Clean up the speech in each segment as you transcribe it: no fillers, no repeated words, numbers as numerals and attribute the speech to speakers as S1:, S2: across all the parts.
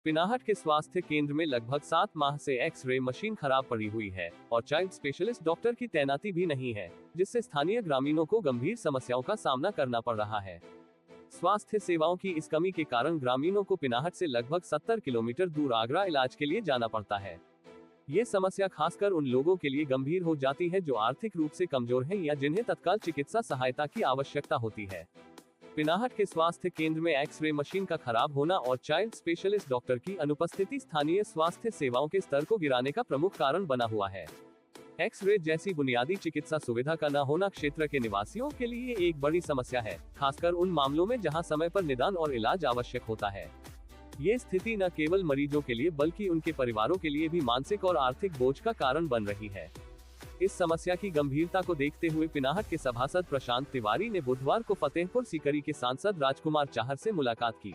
S1: पिनाहट के स्वास्थ्य केंद्र में लगभग 7 माह से एक्स-रे मशीन खराब पड़ी हुई है और चाइल्ड स्पेशलिस्ट डॉक्टर की तैनाती भी नहीं है, जिससे स्थानीय ग्रामीणों को गंभीर समस्याओं का सामना करना पड़ रहा है। स्वास्थ्य सेवाओं की इस कमी के कारण ग्रामीणों को पिनाहट से लगभग 70 किलोमीटर दूर आगरा इलाज के लिए जाना पड़ता है। ये समस्या खासकर उन लोगों के लिए गंभीर हो जाती है जो आर्थिक रूप से कमजोर हैं या जिन्हें तत्काल चिकित्सा सहायता की आवश्यकता होती है। पिनाहट के स्वास्थ्य केंद्र में एक्स-रे मशीन का खराब होना और चाइल्ड स्पेशलिस्ट डॉक्टर की अनुपस्थिति स्थानीय स्वास्थ्य सेवाओं के स्तर को गिराने का प्रमुख कारण बना हुआ है। एक्स-रे जैसी बुनियादी चिकित्सा सुविधा का न होना क्षेत्र के निवासियों के लिए एक बड़ी समस्या है, खासकर उन मामलों में जहां समय पर निदान और इलाज आवश्यक होता है। ये स्थिति न केवल मरीजों के लिए बल्कि उनके परिवारों के लिए भी मानसिक और आर्थिक बोझ का कारण बन रही है। इस समस्या की गंभीरता को देखते हुए पिनाहट के सभासद प्रशांत तिवारी ने बुधवार को फतेहपुर सीकरी के सांसद राजकुमार चाहर से मुलाकात की।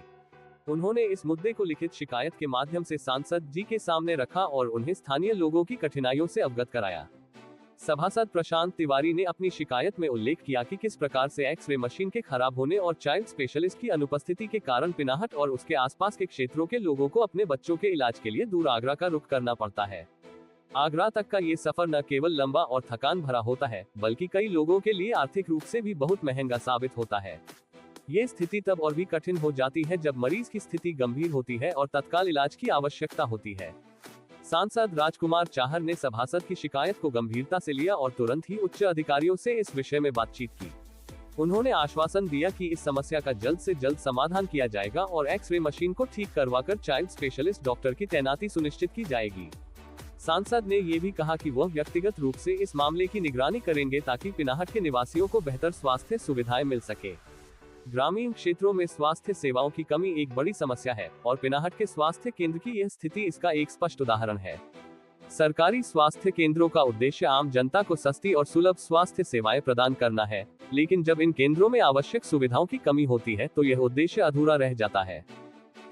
S1: उन्होंने इस मुद्दे को लिखित शिकायत के माध्यम से सांसद जी के सामने रखा और उन्हें स्थानीय लोगों की कठिनाइयों से अवगत कराया। सभासद प्रशांत तिवारी ने अपनी शिकायत में उल्लेख किया कि किस प्रकार से एक्स-रे मशीन के खराब होने और चाइल्ड स्पेशलिस्ट की अनुपस्थिति के कारण पिनाहट और उसके आसपास के क्षेत्रों के लोगों को अपने बच्चों के इलाज के लिए दूर आगरा का रुख करना पड़ता है। आगरा तक का ये सफर न केवल लंबा और थकान भरा होता है, बल्कि कई लोगों के लिए आर्थिक रूप से भी बहुत महंगा साबित होता है। ये स्थिति तब और भी कठिन हो जाती है जब मरीज की स्थिति गंभीर होती है और तत्काल इलाज की आवश्यकता होती है। सांसद राजकुमार चाहर ने सभासद की शिकायत को गंभीरता से लिया और तुरंत ही उच्च अधिकारियों से इस विषय में बातचीत की। उन्होंने आश्वासन दिया कि इस समस्या का जल्द से जल्द समाधान किया जाएगा और एक्स-रे मशीन को ठीक करवाकर चाइल्ड स्पेशलिस्ट डॉक्टर की तैनाती सुनिश्चित की जाएगी। सांसद ने ये भी कहा कि वह व्यक्तिगत रूप से इस मामले की निगरानी करेंगे ताकि पिनाहट के निवासियों को बेहतर स्वास्थ्य सुविधाएं मिल सके। ग्रामीण क्षेत्रों में स्वास्थ्य सेवाओं की कमी एक बड़ी समस्या है और पिनाहट के स्वास्थ्य केंद्र की यह स्थिति इसका एक स्पष्ट उदाहरण है। सरकारी स्वास्थ्य केंद्रों का उद्देश्य आम जनता को सस्ती और सुलभ स्वास्थ्य सेवाएं प्रदान करना है, लेकिन जब इन केंद्रों में आवश्यक सुविधाओं की कमी होती है तो यह उद्देश्य अधूरा रह जाता है।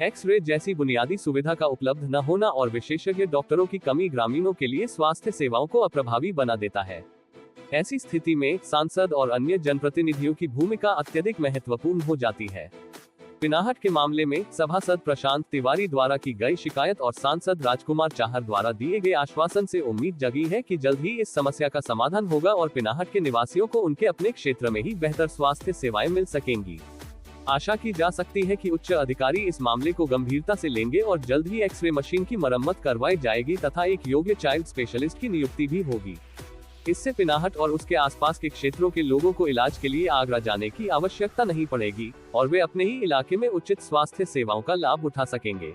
S1: एक्स-रे जैसी बुनियादी सुविधा का उपलब्ध न होना और विशेषज्ञ डॉक्टरों की कमी ग्रामीणों के लिए स्वास्थ्य सेवाओं को अप्रभावी बना देता है। ऐसी स्थिति में सांसद और अन्य जनप्रतिनिधियों की भूमिका अत्यधिक महत्वपूर्ण हो जाती है। पिनाहट के मामले में सभासद प्रशांत तिवारी द्वारा की गई शिकायत और सांसद राजकुमार चाहर द्वारा दिए गए आश्वासन से उम्मीद जगी है कि जल्द ही इस समस्या का समाधान होगा और पिनाहट के निवासियों को उनके अपने क्षेत्र में ही बेहतर स्वास्थ्य सेवाएं मिल सकेंगी। आशा की जा सकती है कि उच्च अधिकारी इस मामले को गंभीरता से लेंगे और जल्द ही एक्स-रे मशीन की मरम्मत करवाई जाएगी तथा एक योग्य चाइल्ड स्पेशलिस्ट की नियुक्ति भी होगी। इससे पिनाहट और उसके आसपास के क्षेत्रों के लोगों को इलाज के लिए आगरा जाने की आवश्यकता नहीं पड़ेगी और वे अपने ही इलाके में उचित स्वास्थ्य सेवाओं का लाभ उठा सकेंगे।